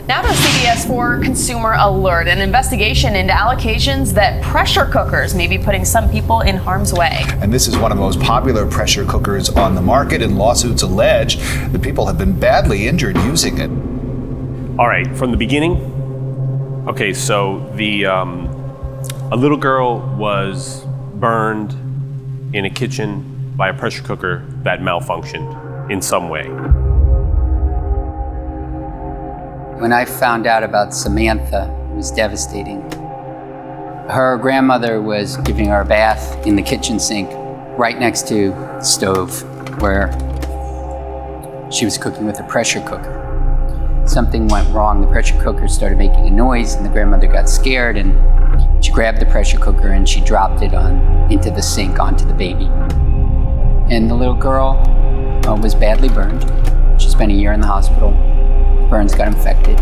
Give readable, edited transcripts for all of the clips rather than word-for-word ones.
Now to CBS 4 Consumer Alert, an investigation into allegations that pressure cookers may be putting some people in harm's way. And this is one of the most popular pressure cookers on the market, and lawsuits allege that people have been badly injured using it. All right, from the beginning. Okay, so a little girl was burned in a kitchen by a pressure cooker that malfunctioned in some way. When I found out about Samantha, it was devastating. Her grandmother was giving her a bath in the kitchen sink right next to the stove where she was cooking with a pressure cooker. Something went wrong. The pressure cooker started making a noise and the grandmother got scared and she grabbed the pressure cooker and she dropped it into the sink onto the baby. And the little girl was badly burned. She spent a year in the hospital. Burns got infected.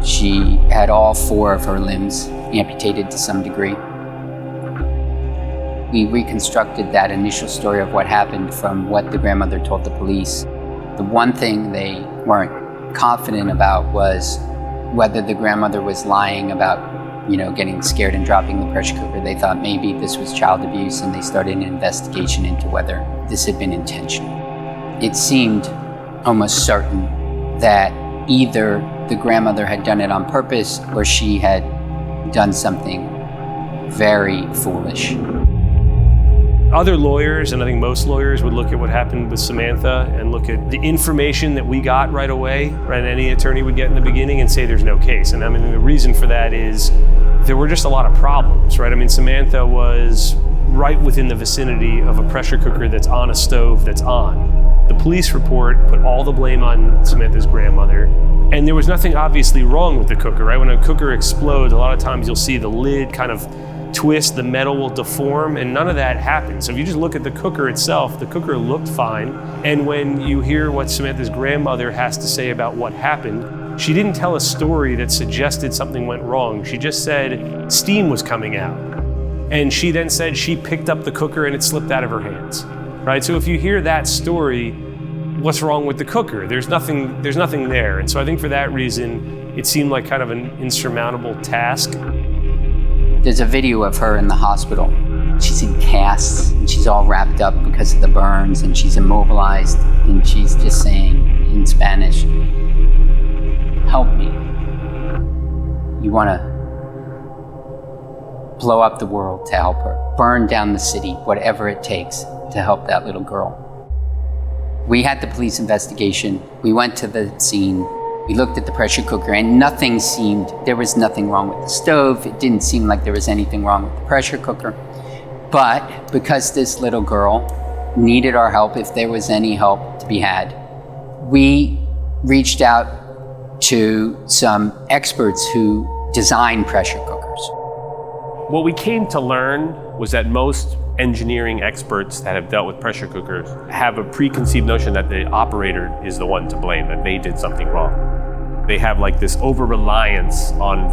She had all 4 of her limbs amputated to some degree. We reconstructed that initial story of what happened from what the grandmother told the police. The one thing they weren't confident about was whether the grandmother was lying about, getting scared and dropping the pressure cooker. They thought maybe this was child abuse, and they started an investigation into whether this had been intentional. It seemed almost certain that either the grandmother had done it on purpose or she had done something very foolish. Other lawyers, and I think most lawyers, would look at what happened with Samantha and look at the information that we got right away, right? Any attorney would get in the beginning and say there's no case. And I mean, the reason for that is there were just a lot of problems, right? I mean, Samantha was right within the vicinity of a pressure cooker that's on a stove that's on. The police report put all the blame on Samantha's grandmother, and there was nothing obviously wrong with the cooker, right? When a cooker explodes, a lot of times you'll see the lid kind of twist, the metal will deform, and none of that happened. So if you just look at the cooker itself, the cooker looked fine. And when you hear what Samantha's grandmother has to say about what happened, she didn't tell a story that suggested something went wrong. She just said steam was coming out. And she then said she picked up the cooker and it slipped out of her hands. Right? So if you hear that story, what's wrong with the cooker? There's nothing there. And so I think for that reason, it seemed like kind of an insurmountable task. There's a video of her in the hospital. She's in casts and she's all wrapped up because of the burns and she's immobilized and she's just saying in Spanish, "Help me. You want to blow up the world to help her. Burn down the city, whatever it takes to help that little girl." We had the police investigation. We went to the scene. We looked at the pressure cooker and there was nothing wrong with the stove. It didn't seem like there was anything wrong with the pressure cooker. But because this little girl needed our help, if there was any help to be had, we reached out to some experts who design pressure cookers. What we came to learn was that most engineering experts that have dealt with pressure cookers have a preconceived notion that the operator is the one to blame, that they did something wrong. They have like this over-reliance on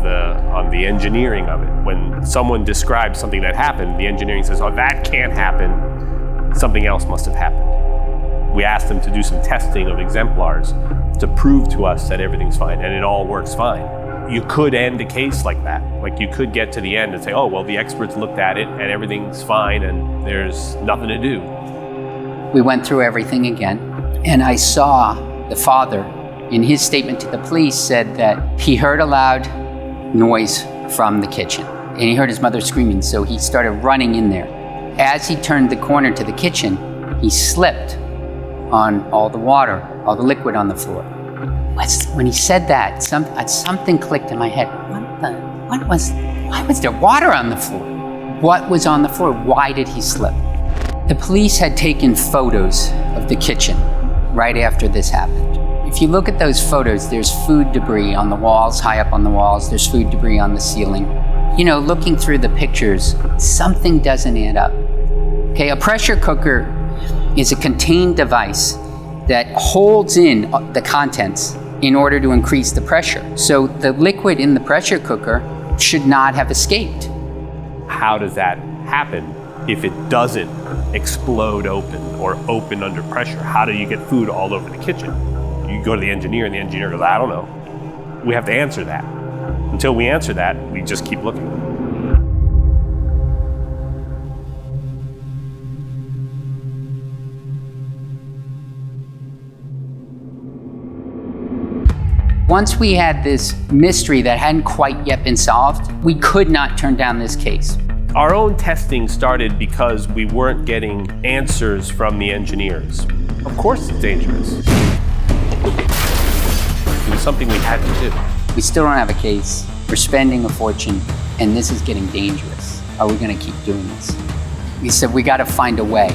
the engineering of it. When someone describes something that happened, the engineering says, "Oh, that can't happen. Something else must have happened." We asked them to do some testing of exemplars to prove to us that everything's fine, and it all works fine. You could end a case like that. Like you could get to the end and say, "Oh, well, the experts looked at it and everything's fine and there's nothing to do." We went through everything again, and I saw the father in his statement to the police said that he heard a loud noise from the kitchen and he heard his mother screaming, so he started running in there. As he turned the corner to the kitchen, he slipped on all the water, all the liquid on the floor. When he said that, something clicked in my head. Why was there water on the floor? What was on the floor? Why did he slip? The police had taken photos of the kitchen right after this happened. If you look at those photos, there's food debris on the walls, high up on the walls. There's food debris on the ceiling. Looking through the pictures, something doesn't add up. Okay, a pressure cooker is a contained device that holds in the contents in order to increase the pressure. So the liquid in the pressure cooker should not have escaped. How does that happen if it doesn't explode open or open under pressure? How do you get food all over the kitchen? You go to the engineer and the engineer goes, "I don't know." we have to answer that. Until we answer that, we just keep looking. Once we had this mystery that hadn't quite yet been solved, we could not turn down this case. Our own testing started because we weren't getting answers from the engineers. Of course it's dangerous. It was something we had to do. We still don't have a case. We're spending a fortune, and this is getting dangerous. Are we going to keep doing this? We said we got to find a way.